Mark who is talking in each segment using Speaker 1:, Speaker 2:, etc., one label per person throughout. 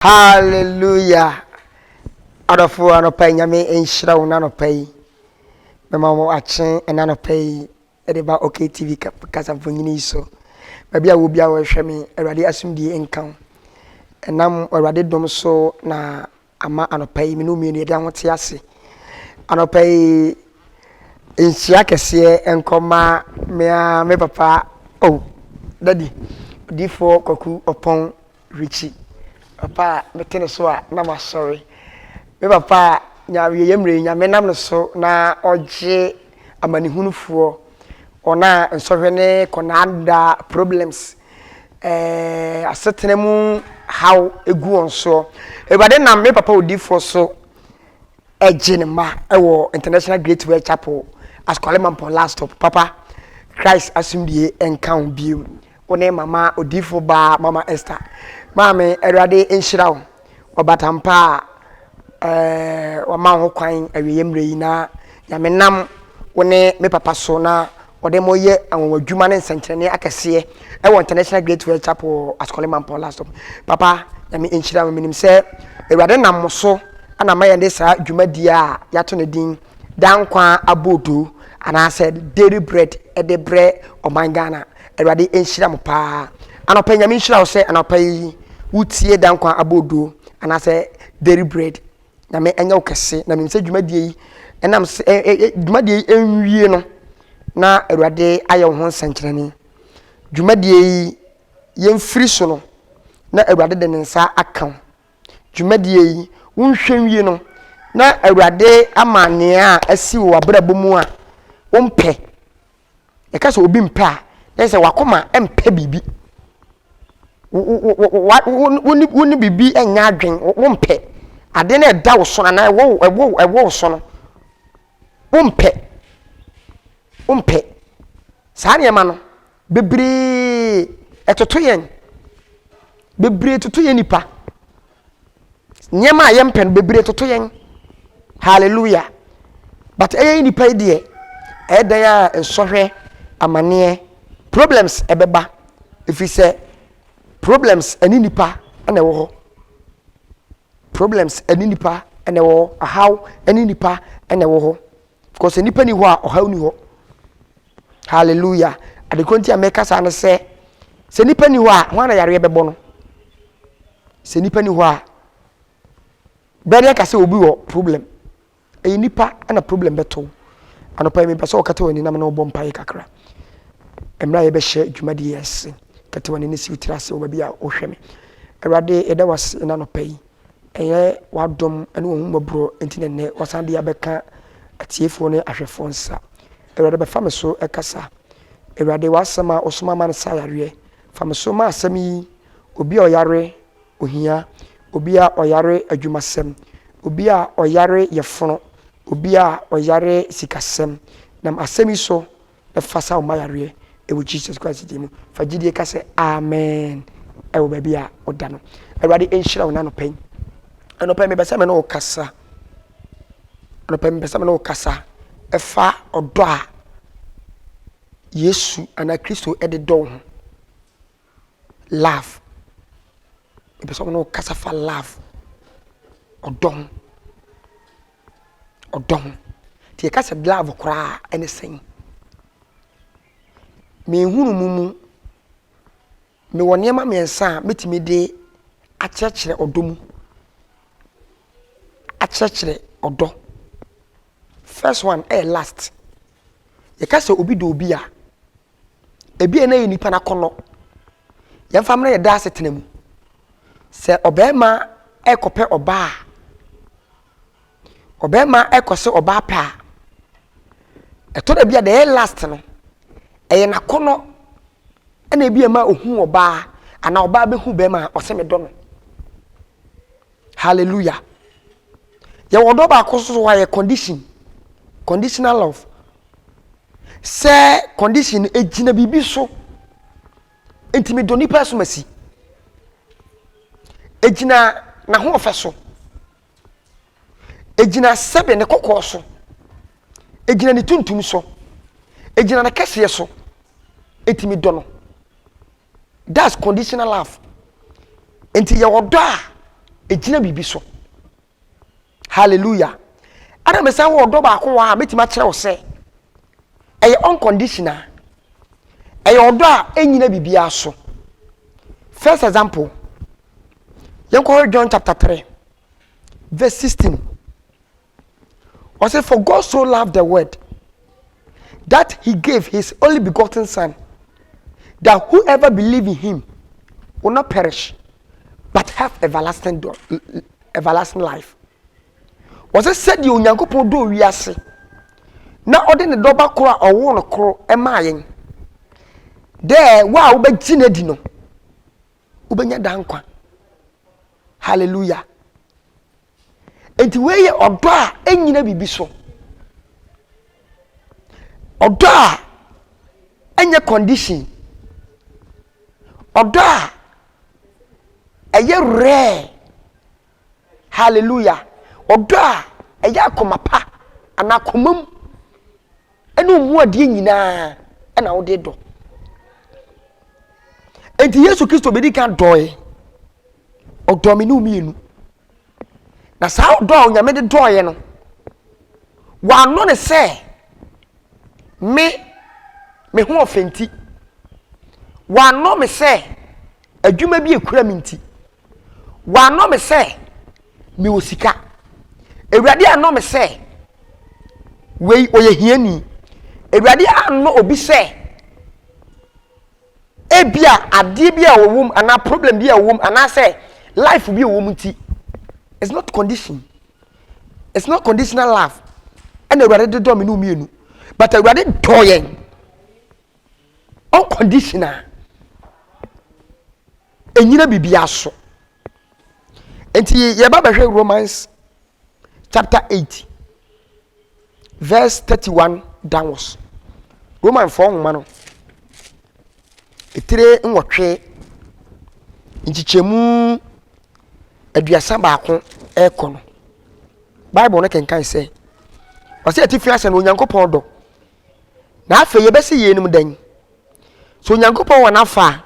Speaker 1: Hallelujah. Adofo anopai nyame enhyira wo nanopai. Mema mo achen enanopai edeba OK TV kasa mfonyini so. Babia wo bia wo hwe me Awurade asumdie enkan. Enam Awurade dom so na ama anopai me no mienu ede ahote ase. Anopai enhyia kese enkoma me papa daddy difo kwaku opon Richie. Papa metene so a na ma sorry. Me papa nyawe yemre nya menam no so na oje amanihunufuo ona nsohwene konanda problems asetenemu how egu onso ebade na me papa odifo so ejinema ewo International Great Way Chapel Askwale Pon last stop papa Christ asumdie enkan biu one mama odifo ba mama Esther Mame Erade enhyira wo obatampa wama ho kwan awiyemre yi na nyamenam wone me papa so na ode moye anwadwuma ne nsenkyerene akese International Great Way Chapel Askwale Pon last stop papa nyame enhyira wo minim se Erade nam so ana maye de sa dwumadi a yato ne din dankwa abodo ana said daily bread edebre omangana Erade enhyira mo pa anopa nyame enhyira wo se anopa yi wutie dankwa abodo ana se daily bread nyame enya ukese na me se dwumadie yi enam dwumadie yi enwie no na Awurade aye ho nsankyerene dwumadie yi yemfiri so no na Awurade de nsa akan dwumadie yi wonhwenwie no na Awurade amane a asi wo abrabom a wompe e ka se obi mpe a na se wakoma empe bibi woni bibi enya adwen wompe ade na da wo so na ewo so no wompe saa ne ma no bebre etoto yen bebre toto yen nipa nyema yempe no bebre toto yen hallelujah but nipa ide edan ya ensohwe amane problems ebeba if you say problems ani nipa na ewo ho problems ani nipa na ewo how ani nipa na ewo ho because nipa ni ho a how ni ho hallelujah adekonti ameka sa no se nipa ni ho a ho na yare bebo no se nipa ni ho a bere ka se obi wo problem nipa na problem beto anopa me pese okata wani na no bompa yi kakra emra ye be hye dwumadi yes kati wani nisi utirase wo bia ohweme Awurade eda was na no pai eye wadom ene wo humobro entinene wasande ya beka atiefo ne ahwefo nsa Awurade be fame so ekasa Awurade wasama osoma man sa yare fame so ma asami obi oyare ohia obi a oyare adwumasem obi a oyare yefono obi a oyare sikasem nam asemi so e fasa o mayare ewo Jesus Christ dimu fagidie ka se amen ewo baby a oda no Awurade enhyira wo nano pen anopa me besa me no kasa anopa me besa me no kasa efa odo a Yesu ana Kristo ededo ho love me besa me no kasa fa love odo tie kasa love kra ene sen me hunu mumu me woni ma me ensa metimi de akyekere odomu akyekere odo first one last ye kasa obi do obi a ebi na nipa na kono ye mfa mra ye da asetenemu se obema ekope oba ekose oba pa eto da bia de last no eye na kono na ebi ma ohu oba ana oba behu be ma oseme do no hallelujah ye wodo ba koso wa ye conditional love se condition ejina bibi so entimi do nipa so masi ejina na ho ofeso ejina sebe ne kokko so ejina ni tuntum so ejina na kese so etimi do no that's conditional love enti ye wodo a ejina bibi so hallelujah ana me say wo do ba ko wa metima kire wo say eye unconditional eye odo a enyina bibi aso. First example, John chapter 3, verse 16. I say, for God so loved the world that he gave his only begotten son, that whoever believes in him will not perish, but have everlasting life. Was it said you Nyankopon do wiase? Na ode ne doba kro a owo no kro e maayen. There wa wo be ginedi no. Ubenya dankwa hallelujah enti weye odo a enyina bibi so odo a enye condition odo a eye rare hallelujah odo a eye akomapa ana komam enu mu ade nyina na wo de do. Enti Yesu Kristo bedi kan doye odomi no mienu na sa odo onyame de doye no wa no ne se me ho ofenti wa no me se adwuma bi ekura mi nti wa no me se me osika ewurade ano me se wei oye hiani ewurade ano obi se ebia ade bia wowum ana problem bia wowum ana say life bia wowum ti. It's not condition, it's not conditional love and everybody do me no mienu but everybody doyen unconditional enyina bibia so. Enti ye ba behwe Romans chapter 8 verse 31 downwards. Romans 4 mano etire nwotwe nchichemu aduasa baako ekono Bible no kenkan say o say ati fiase no Onyankopon do na afa ye bese ye enum dan so Onyankopon wana fa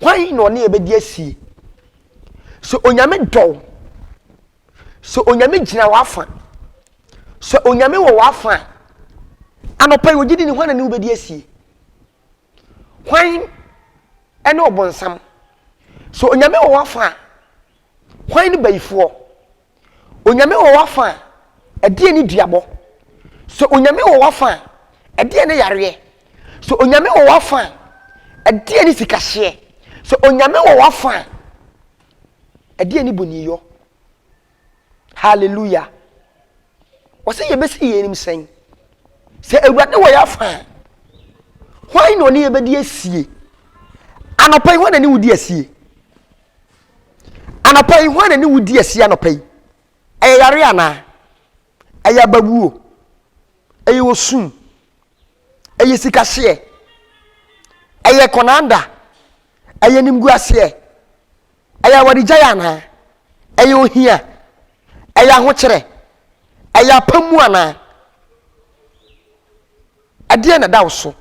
Speaker 1: hwan no ne ebedi asie so onyame do so onyame gina wafa so onyame wo wafa anopa yo gidi ni hwan na ne obedi asie hwan ene obonsam so onyame wo wafa hwan ni bayifo onyame wo wafa ade ni duabo so onyame wo wafa ade ni yare so onyame wo wafa ade ni sikahye so onyame wo wafa ade ni boniyo hallelujah wose yebesi yenim sen se ewurade wo yafa hwan no ne yebedi asie anopai hwan na ne wudi asie anopai hwan na ne wudi asie anopai eyare ana ayababuo eyosun eyesikahye eye konanda ayenimguase ayawarijaya na ayohia ayahokyere ayapamu ana ade na dawso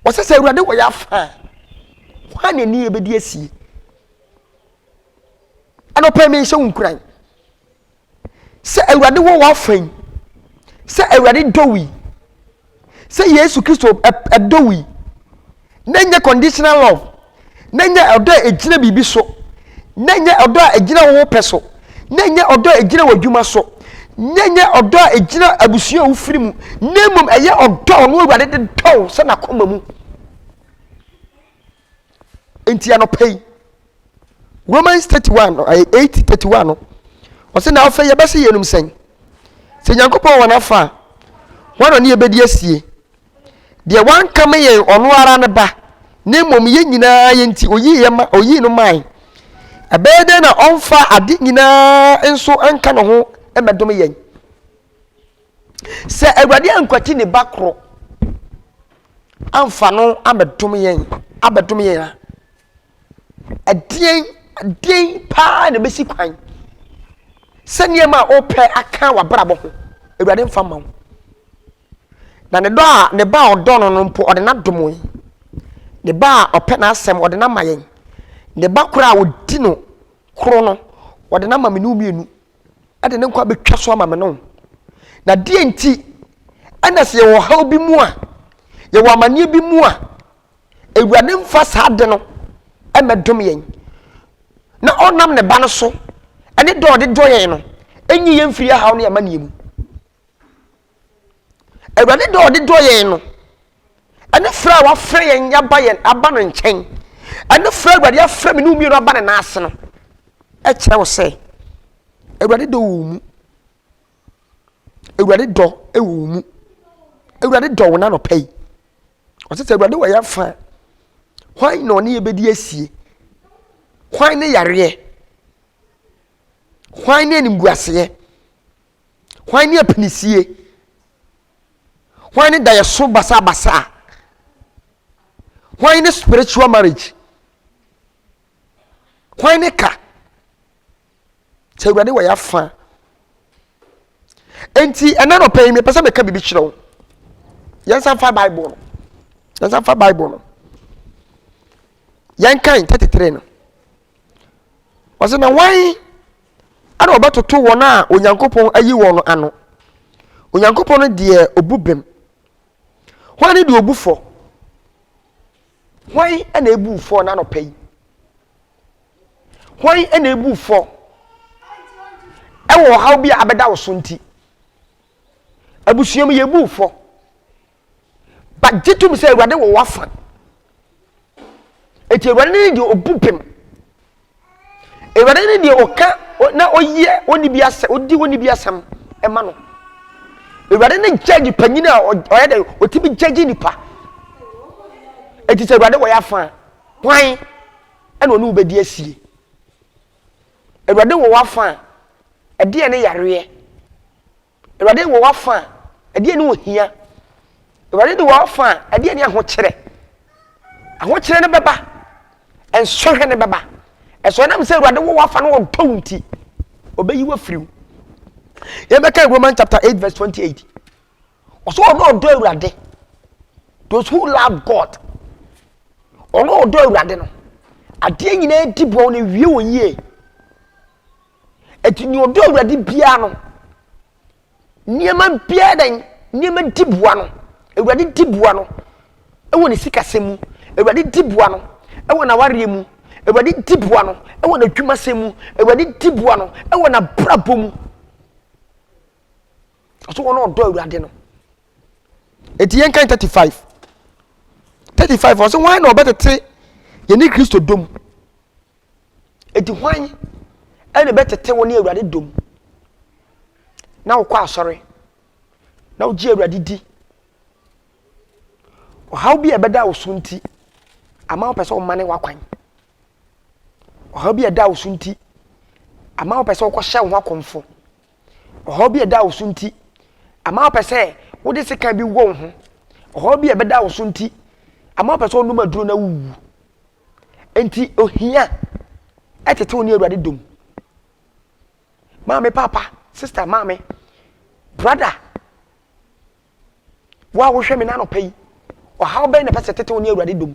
Speaker 1: wasese awurade wo yafa hwan na ni ebedi asie anopa me nse wunkuran se awurade wo wafan se awurade dowi se Yesu Kristo dowi nanya conditional love nanya odo ejina bibi so nanya odo ejina wo peso nanya odo ejina wadwuma so nanya odo ejina abusua wo firimu nemum eye odo no awurade de do se na koma mu enti anopai Romans 31 8:31 o se na ofa ye bese yenum sen se Nyankopon wona fa wono ne ebedi asie de wan kama ye ono ara ne ba nemum ye nyina ye nti oyi ye ma oyi no man abede na onfa ade nyina enso anka no ho emedom yen se awurade ankwati ne bakro amfa no abedom yen adien pa na besi kwan se niema ope aka wabrabo ho awurade mfa ma na ne do a ne ba odono no mpo ode na domo ne ba ope na asem ode na mayen ne ba kura odi no koro no wode na mame no mienu ade ne nkwa betwa so mame no na die enti ana se wo haw bi mu a ye wo amane bi mu a ewurade mfa saa de no emedom yen na onam ne ba no so ane de yen no enyi yen firi haw no ya mane mu ewurade de yen no ane fra wa fra yen ya ba yen aba no nchen ane fra ewurade ya fra me no mienu aba ne na ase no e kire wo se ewurade do wo mu ewurade do e wo mu ewurade do wo na no pay o se ewurade wo ya fa hwan na oni ebedi asie hwan ne yare hwan ne nimguase hwan ne apinisie hwan ne dayeso basa basa hwan ne spiritual marriage hwan ne ka se ewurade wo ya fa enti ena no pay me pesa me ka bibi kire yansa fa bible no yankan 33 no wase na wan ana obatoto wona onyankopon ayi wono ano onyankopon no de obubem hwan de obufo hwan ana ebufo na no pay hwan ana ebufo ewo haw bi abeda wo so nti abusuam ye bufo ba jitum se ewurade wo wafa eti ewurade ni de obupem ewurade ni de oka na oye oni bi ase odi oni bi asam ema no ewurade ni judge panyina oye de otibi judge nipa eti se ewurade wo yafa hwan ena onu bedi asie ewurade wo wafa ede ne yare ewurade wo wafa ede ne ohia ewurade wo wafa ede ne ahokyere ne beba ensohwe ne beba eso na mse ewurade wo wafa no ontowunti obeyi wafriw ye meka Romans chapter 8 verse 28 oso no do ewurade those who love God ono do ewurade no ade nyina dibo ne wie wonye etini odo ewurade bia no niema bia den niema dibua no ewurade dibua no ewo ne sikasemu ewurade dibua no ewo na ware mu ewurade dibua no ewo na dwumasemu ewurade dibua no ewo na brabomu aso wono odo ewurade no eti yen kan 35 oso wan na obetete ye ni Kristo dom eti hwan ene betete woni ewurade dom na wo kwa asore na wo ji ewurade di o how bi ebeda wo so nti ama wo pese wo mane wakwan o how bi eda wo so nti ama wo pese wo hye wo akomfo o how bi eda wo so nti ama wo pese wo de sika bi wo ho o how bi ebeda wo so nti ama wo pese wo numa duro na wuwu enti ohia etete woni ewurade dom mama papa sister mama brother wa wo hwe me na no pay o how be na pese tete woni ewurade dom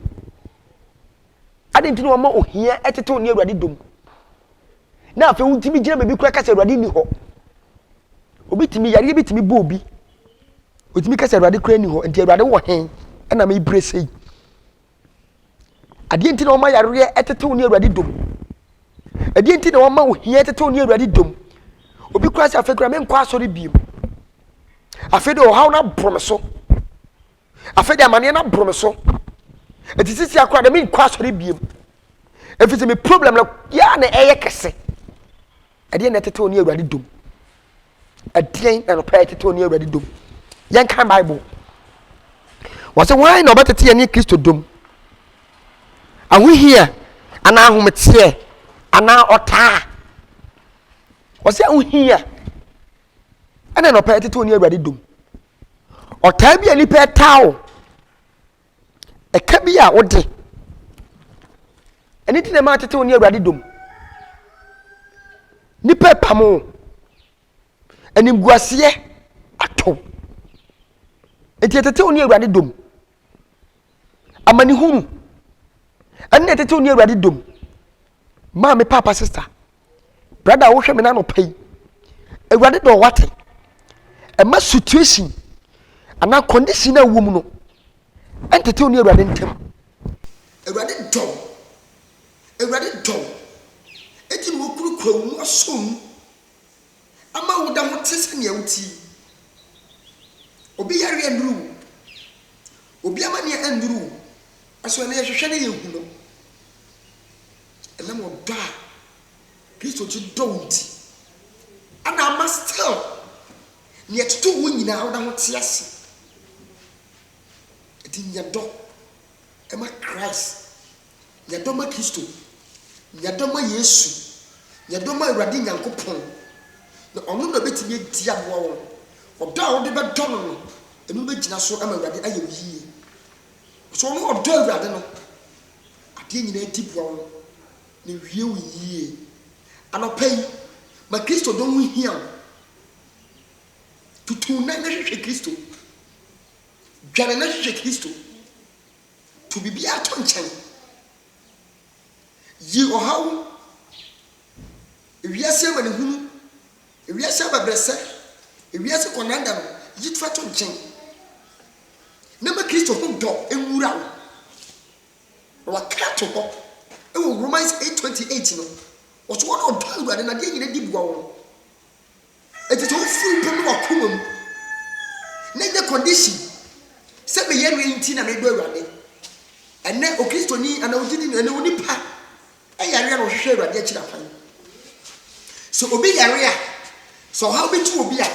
Speaker 1: adenti no ma ohia etete woni ewurade dom na afa untimi gira bebi kura kasa ewurade ni ho obi timi yare bi timi bo obi otimi kasa ewurade kura ni ho enti ewurade wo hen na me ibrese adenti no ma yare etete woni ewurade dom adenti no ma ohia etete woni ewurade dom obi kura se afa kura me nkwa asori biem afa de o how na promeso afa de amane na promeso eti sisi akura de me nkwa asori biem efise me problem na ya na eye kese ade na tete oni ewurade dom adien na no pa tete oni ewurade dom yan kan bible wose why na obetete ye ni Kristo dom ahuhia ana ahomete ana ota wose ahuhia ana no pa tete oni ewurade dom ota bi ani pa tawo eka bi a wode eni ti na ma tete oni ewurade dom ni pa pamo eni guase ato enti tete oni ewurade dom amani hunu eni tete oni ewurade dom ma me papa sister brother wo hwe me na no pay awurade do wate e ma situation ana condition na wo mu no entete oni awurade ntem awurade do eti wo kuru kwawu asom ama wo da mo tese ne awuti obi yare anduru obi amane anduru aso na yehwehwe ne yehu no ena mo da Kristo ti don't ana ama still ne etutu wo nyina wo da ho te ase eti nyado ema Christ nyado ma Kristo nyado ma Yesu nyado ma Awurade Nyankopɔn na ono na betimi edi aboa wo odo a wo de be do no enu be gina so ama Awurade aye yie so ono odo Awurade no ade nyina edi boa wo ne wie wo yie anopai ma Kristo don hu hia tutu na hwehwe Kristo dwane na hwehwe Kristo to bibia to nchen yi ohaw ewiase amane hunu ewiase ababrese ewiase konanda no yitfa to nchen na ma Kristo ho do enwura wo wa kato ho ewo Romans 8:28 no oso wona odo Awurade na de nyina di bua wo eti to fu pem no akoma mu na the condition se be yere nti na me do Awurade ene o Kristo ni ana ogidi ni ene onipa ayare na ohwehwe Awurade akira kwan so obi yare a so how be tu obi a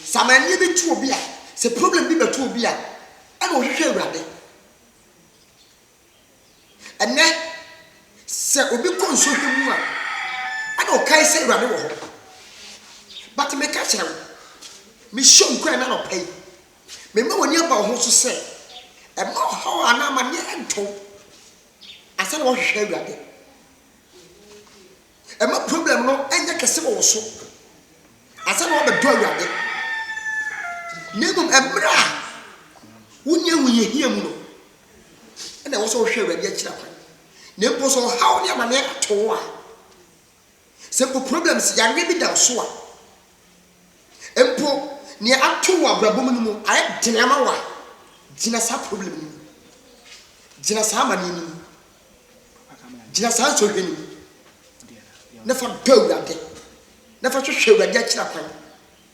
Speaker 1: samanye be tu obi a se problem bi be tu obi a ana ohwehwe Awurade ene se obi konso hwemu a ana o kai se Awurade wo ho but me ka kire me show nkwa na no pay me ma woni aba ho so se e ma ho ana ma ne ento asa na wo hwehwe Awurade e ma problem no enye kese wo so asa na wo be do Awurade negum emra wunya wuye hia mu no na wo so hwehwe Awurade akira kwa ne mpo so how ne ma ne ato a simple problems ya rebi da so a empo ne ato wa brabom no mu aye dinama wa gina sa problem ni gina sa ma ni gina sa so hwani na fa do Awurade na fa hwehwe Awurade akira kwan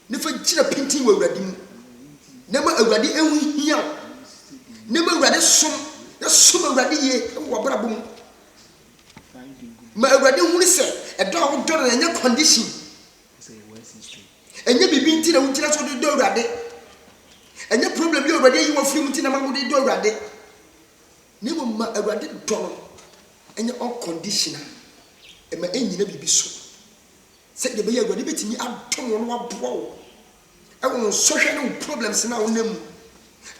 Speaker 1: na fa gina pintin wa Awurade mu na ma Awurade ehu hia na ma Awurade som na som Awurade ye wa brabom ma Awurade hu se edo a wo do na nya condition enye bibi nti na wo gina so do Awurade enye problem bi Awurade yi wo free nti na ma wo do Awurade ne mo ma Awurade do enye unconditional e ma enyina bibi so se de be Awurade betimi adom wo no aboa wo e wo so hwe ne problems na wo nam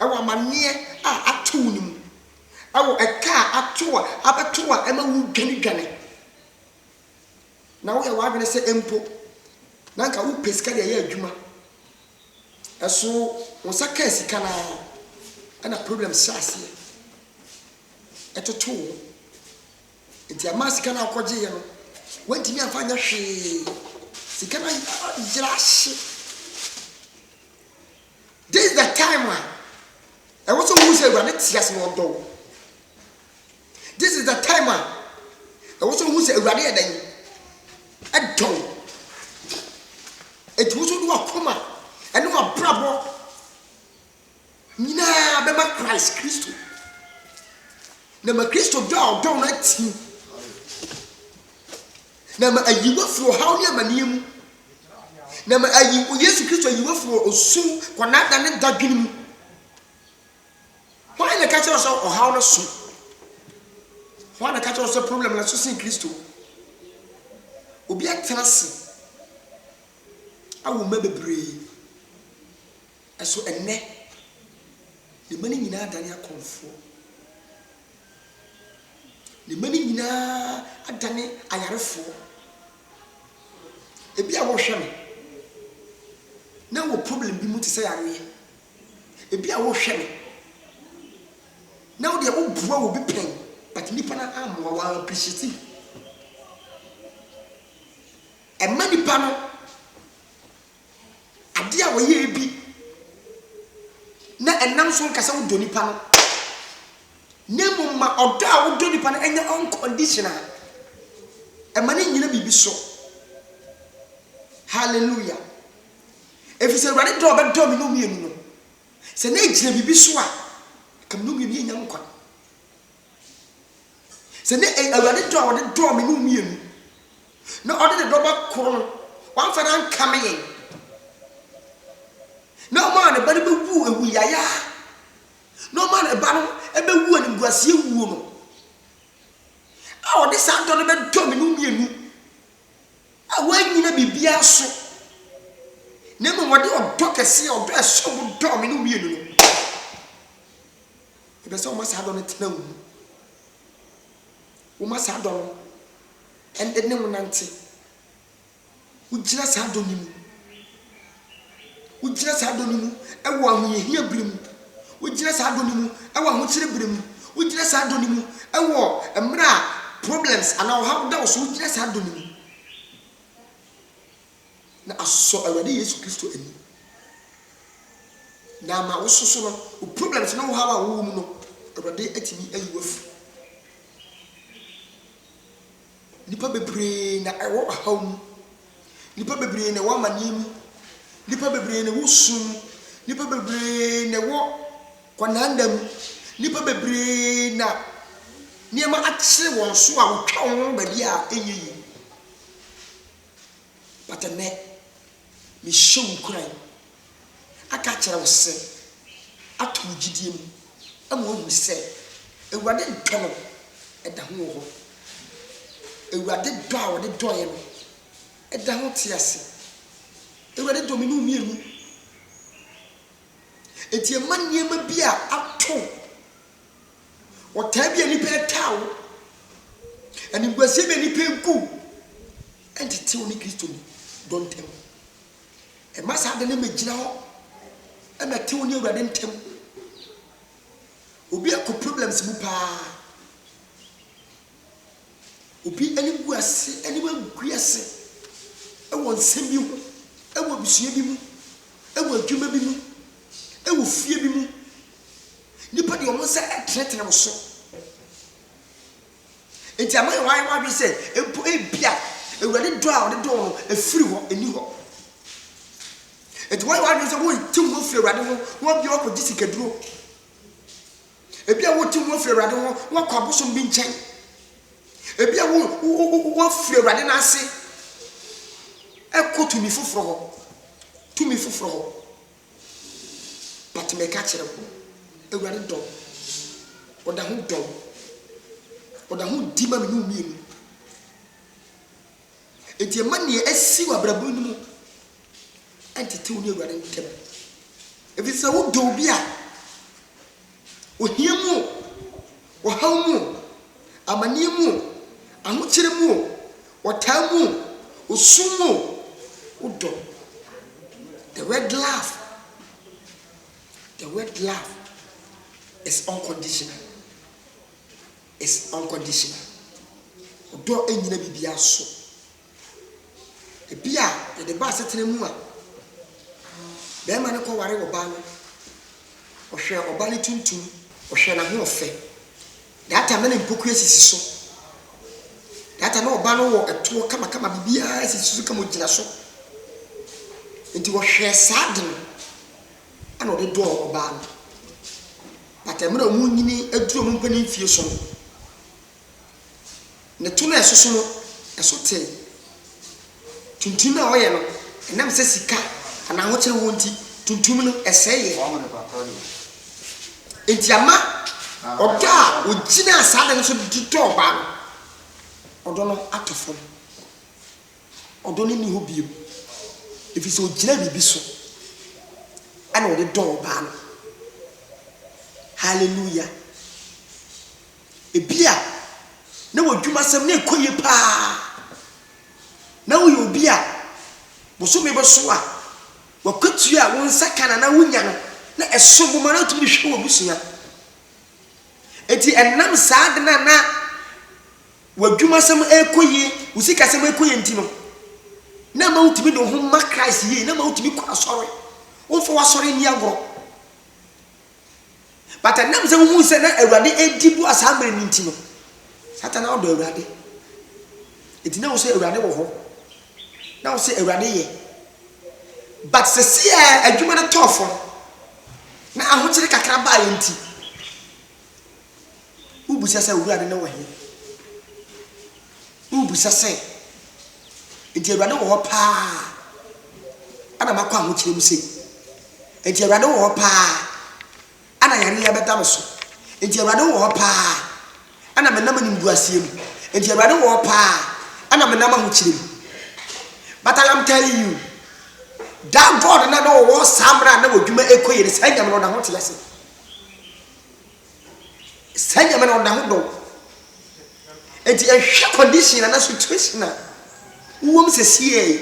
Speaker 1: e wo amane a ato wo nim e wo eka ato a abeto a e ma wo dwane na wo ya wa bene se empo na nka wo pesika de ya adwuma eso wo saka sika na problem sase etoto enti amasika na akoje ye no wantimi afanya hwe sika na jirashi this is the time I was so who say Awurade tias no do this is the time I was so who say Awurade edan edon it was do akoma ene wa brabo nyina be ma Christ Kristo na ma Kristo do na ti na ma ayiwa fro how ne amane mu na ma ayi Yesu Kristo ayiwa fro osu kona da ne dadwene mu why na catch us or how na so why na catch us problem na so sin Kristo obi atrase awu mabebre eso enne de mani nyina adane akonfo de mani nyina adane ayarefo ebi a wo hwe me na wo problem bi mu te say yare ebi a wo hwe me na wo de wo bua wo bi pen but nipa na amwa wa appreciate ɛma nipa no ade a wɔyɛ bi na ɛnam so nkasa wo do nipa no nemu ma ɔdɔ a wo do nipa no ɛnyɛ unconditional ɛma ne nyina bibi so hallelujah efisɛ Awurade dɔ ɔbɛdɔ me no mienu no sɛ na egyina bibi so a kam no mienu nya nkwa sɛ na Awurade dɔ a ɔde dɔ me no mienu na ɔde de dɔ ba koro no wamfa na nka me yen na ɔma ne ba no bɛwu ewu yaya na ɔma ne ba no ɛbɛwu animguaseɛ wuo no a ɔde saa dɔ no bɛdɔ me no mienu a wanyina bibia so na mmom wɔde ɔdɔ kɛseɛ ɔdɔ ɛsɛ wo dɔ me no mienu no ɛbɛ sɛ ɔma saa dɔ no tena wo mu ɔma saa dɔ no ɛnde ne wo nante wogyina saa dɔ no mu wogyina saa dɔ no mu ɛwɔ ahoyɛhia bere mu wogyina saa dɔ no mu ɛwɔ ahokyere bere mu wogyina saa dɔ no mu ɛwɔ mmerɛ a problems ana ɔhaw da wo so wogyina saa dɔ no mu na asɔ Awurade Yesu Kristo ani na ma wo soso no o problems na wo haw a wo mu no Awurade atimi ayi wafu nipa bebree na ɛwɔ haw mu nipa bebree na ɛwɔ amane mu nipa bebree na wo sum nipa bebree na ɛwɔ kwananda mu nipa bebree na nneɛma akyere wɔn so a wotwa wɔn baabi a ɛnyɛ yi patane me show kran aka kyerɛ wo sɛ ato gidie mu ama wo sɛ Awurade dɔ no ɛda ho wɔ hɔ Awurade dɔ a wɔde dɔyɛ no ɛda ho te ase Awurade dɔ me no mienu eti ɛma nneɛma bi a ato wɔtaa bi a nipa ɛtaa wo animguaseɛ bi a nipa egu ɛntete wo ne Kristo ni dɔntɛm ɛma saa de ne magyina hɔ ɛma te wo ne Awurade ntɛm obi akɔ problems mu paa obi ani gu ase ani gu ase ɛwɔ nsɛm bi ho ɛwɔ bisua bi mu ɛwɔ adwuma bi mu ɛwɔ fie bi mu nipa de ɔmo sɛ ɛtenetene wo so enti ama yɛ wae wadwe sɛ empo ebia Awurade dɔ a ɔde dɔ no efiri hɔ eni hɔ enti wae wadwe sɛ wo tim ho firi Awurade ho wo bia ɔkɔ gisi kaduro ebia wo tim ho firi Awurade ho wo kɔ abosom bi nkyɛn ebia wo firi Awurade na ase ɛkɔ tumi foforo hɔ but me ka kyerɛ wo Awurade dɔ ɔda ho dɔ ɔda ho di ma me no mienu enti ɛma nea asi wɔ abrabɔ no mu ɛntete wo ne Awurade ntɛm ɛfiri sɛ wo dɔ bi a ohia mu ɔhaw mu amanneɛ mu ahokyere mu ɔtaa mu osum mu wo dɔ the word love is unconditional ɔdɔ enyina bibia so ebia yɛde ba asetena mu a bɛrima ne kɔ ware ɔbaa no ɔhwɛ ɔbaa ne tuntum ɔhwɛ na ho ɔfɛ data me ne mpoku asisi so data na ɔbaa no wɔ ɛtoɔ kama bibia asisi so kama gyina so nti wɔhwɛ saa de no ana ɔde dɔ ɔbaa no but emra mu nyini aduro mu mpani mfie so ne to na ɛsoso no ɛso te tuntum na ɔyɛ no ɛnam sɛ sika ana ho kyerɛ wɔn ti tuntum no ɛsɛyɛ enti ama ɔdɔ a ogyina asade no so didɔ ɔbaa no ɔdɔ no atofo ɔdɔ no ni ho bio efi sɛ ogyina bibi so ana ɔde dɔ ɔbaa no hallelujah ebia na wadwuma sem na ekoye pa na wo yo bia boso me boso a wakwatu a won sakana na wonya no na eso boma na tumi hwe wo busua enti enam saa de na wadwuma sem ekoye usika sem ekoye enti no
Speaker 2: na ma utimi do ho ma Christ ye na ma utimi kwa sori wo fo wa sori ni agoro but nam se hu se na awurade edibu asambre ni ntino Satan na do awurade eti na wo se awurade wo ho na wo se awurade ye but se sia adwuma na tofo na ahokyere kakra ba ye nti ubusa se awurade na wo he ubusa se enti awurade wo ho pa ana makwa ahokyere mu se enti awurade wo ho pa ana yare ya beta so enti awurade wo ho pa ana menam ni mbuasie mu enti awurade wo ho pa ana menam ahokyere mu but I am telling you that God na no wo samra na wodwuma ekoyere sanyam no na ho te yase sanyam na ho do enti ehwe condition na situation na wom sesie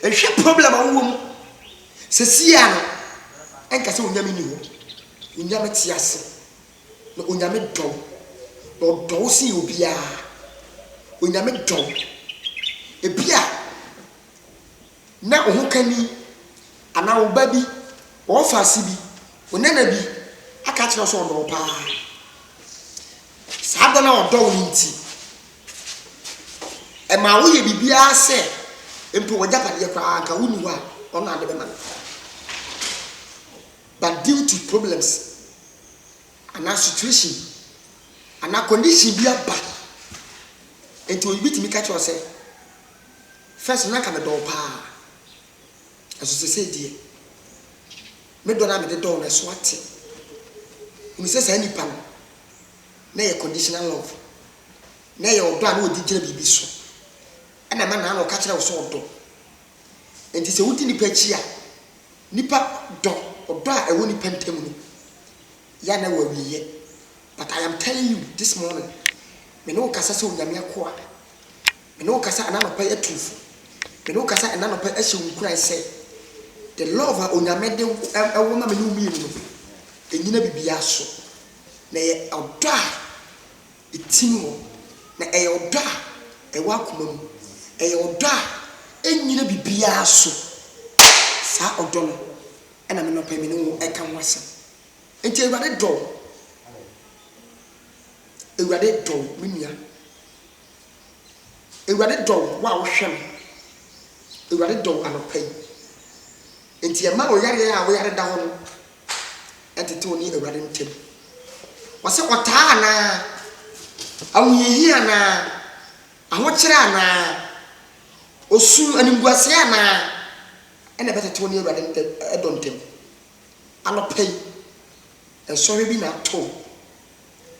Speaker 2: ehwe problem a wom sesie no enka se onyame ni ho onyame te ase no onyame do no do si obia onyame do ebia na ohu kani ana oba bi o faase bi onana bi aka kire so odo pa saada na odo nti e ma wo ye bibia se empo wajapade kwa aka wuni wa ona ade be man but due to problems and a situation and a condition be aba enti o bitimi ka kire se first na ka me do pa aso se die me do na me de do na so ate umi se sa nipa no na ye conditional love na ye odo a na odi gina bibi so ana ma na na o ka kire wo so odo enti se wuti nipa chi a nipa do odo a ewo nipa ntam no ya na wa wiye but I am telling you this morning me no kasa se onyame akoa me no kasa ana no pa etufu me no kasa ana no pa ehye nkura se the love onyame de ewo ma me no mi no enyina bibia so na ye odo a etimo na e odo a ewa akoma mu e odo a enyina bibia so sa odo no ena me no pa me no e kan wasa enti ewade do minia ewade do wa wo hwem ewade do anopai enti e ma o yare a wo yare da ho no entete oni ewade ntem wase otaa na awuyehi ana ahokyere ana osu animguase ana ene betete oni ewade ntem edontem anopai ensohwe bi na to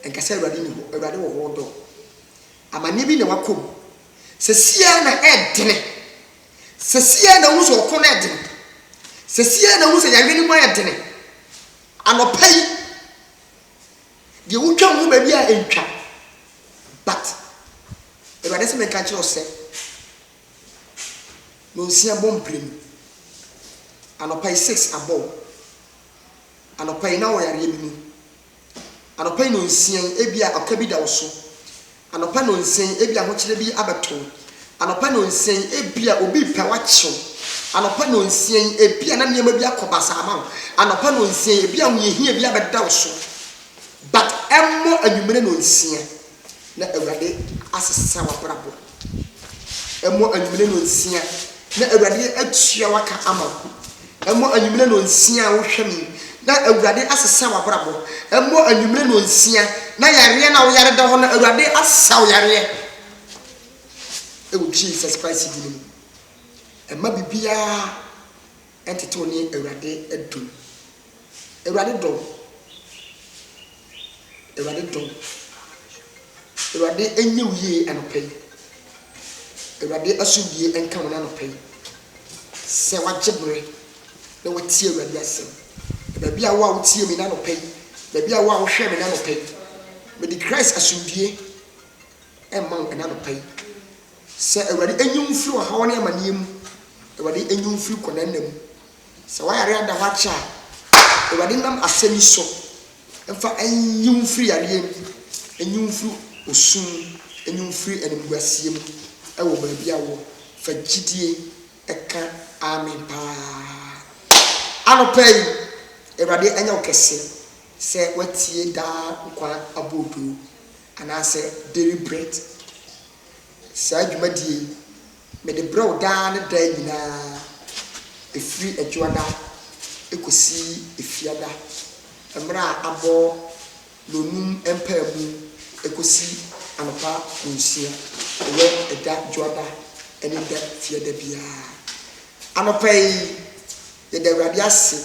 Speaker 2: enkasa ewade ni ho ewade wo ho do amane bi na wakom sesia na edene sesia na wuso okon edene sesia na wuso yawe ni mo edene anopai de wutwa mu ba bi a entwa but ewade se me ka kire ose no sia bomprem anopai 6 above anopai na wo yare mi anopai no nsien ebia akabi da wo so anopai no nsien ebia ho kire bi abeto anopai no nsien ebia obi pa wacho anopai no nsien ebia na niam bi akobasa ama anopai no nsien ebia ho yehia bi abeda wo so but emmo anwumere no nsien na ewrade asesa wabrabo emmo anwumere no nsien na ewrade atua waka ama emmo anwumere no nsien a wo hwemi na ewrade asesa wabrabo emmo anwumere no nsia na yare na wo yare da ho na ewrade asa wo yare ewo Jesus Christ dinu emma bibia entete oni ewrade adum ewrade do ewrade enye wiye anopai ewrade asubie enka wona anopai se wajebre na wati ewrade asem baby a wa utie me na no pay baby a wa wo hwe me na no pay me di Christ asundie e man na no pay se ewade enyum firi wa hawo ne amaniem ewade enyum firi konanam se wa yare ada wacha ewade nam asemi so emfa enyum firi yare enyum firi osun enyum firi enimguasiem e wo baby a wo fa gidie eka amen pa anopai Awurade anya okese se watie da nkwa abodo anase daily bread sa dwumadie me de bro da ne da nyina efiri adwoada ekosi efiada emra abo lonum empamu ekosi anopa nsia ewe eda dwoada ene da fiada bia anopai ye da Awurade ase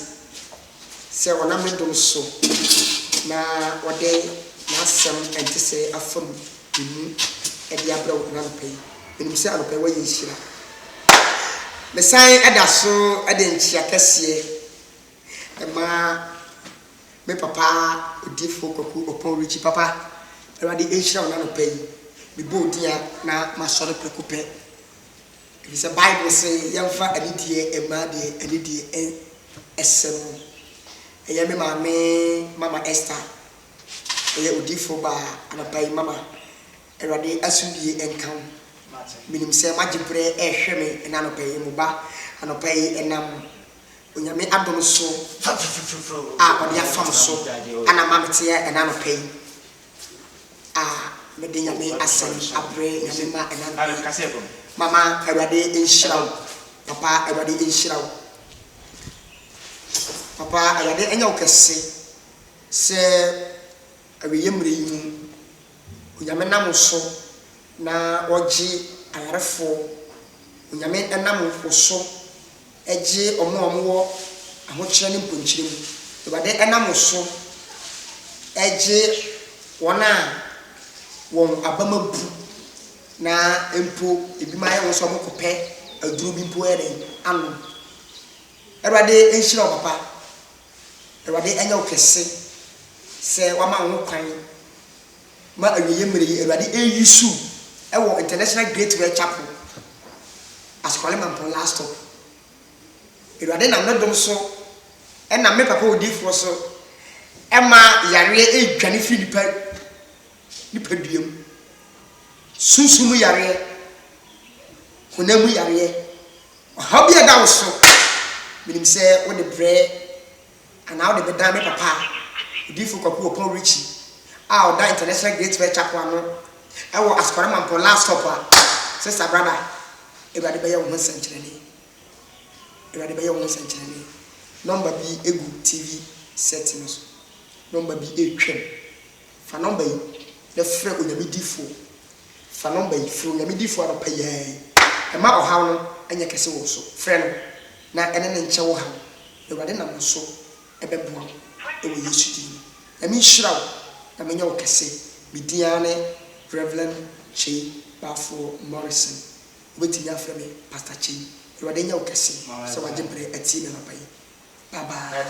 Speaker 2: se wona medom so na wode na asem ente se afam inu ede abrawo na anopai enim se anopai wa yinhira me san eda so ede nchia kese ema me papa odifo kwaku opon richi papa Awurade enhira wona anopai me bodia na masore prekupe it is a Bible say yamfa anidie ema de anidie esem eye me mama Esther eye odifo ba anapai mama Awurade asundie enkan minim se magibre ehwe me ena anapai mu ba anapai enam onyame adom so ode afam so ana mamete ena anapai me de nyame asem abre nyame ma ena mama Awurade enhyira papa Awurade enhyira papa Awurade enya okese se awiye mre yimu onyame nam so na oji ayarefo onyame enam so eji omo ahokyere ne mponkyere mu Awurade enam so eji wona won abamabu na empo ebi ma ye wo so mokope aduru bi mpo ere anu Awurade enhyira papa Awurade enya okese se wama wo kwan ma awiye mre Awurade eyisu ewo International Great Way Chapel askwale man last stop Awurade na medom so ena me papa odifo so ema yare edwane fi nipa duam sunsumu yare hunamu yare hobia da wo so minim se wo de bre ana wo de bedan me papa odifo kwaku opon richi o da International Great Way Chapel no ewo askwara man last stop sister brother Awurade be ye wo nsankyerene Awurade be ye wo nsankyerene number bi egu TV settings number bi etwem fa number yi the frɛ onyamedifo fa number yi frɛ onyamedifo anopa yɛ ema ohaw no anya kese wo so frɛ no na ene ne nkyɛ wo ha Awurade nam so ebeboa ewo Yesu din emi hyiraw na menya wo kese bidiane Reverend Chei Bafo Morrison obetinya frɛ me Pastor Chei Awurade nya wo kese so wagye bre ati me anopa yi bye bye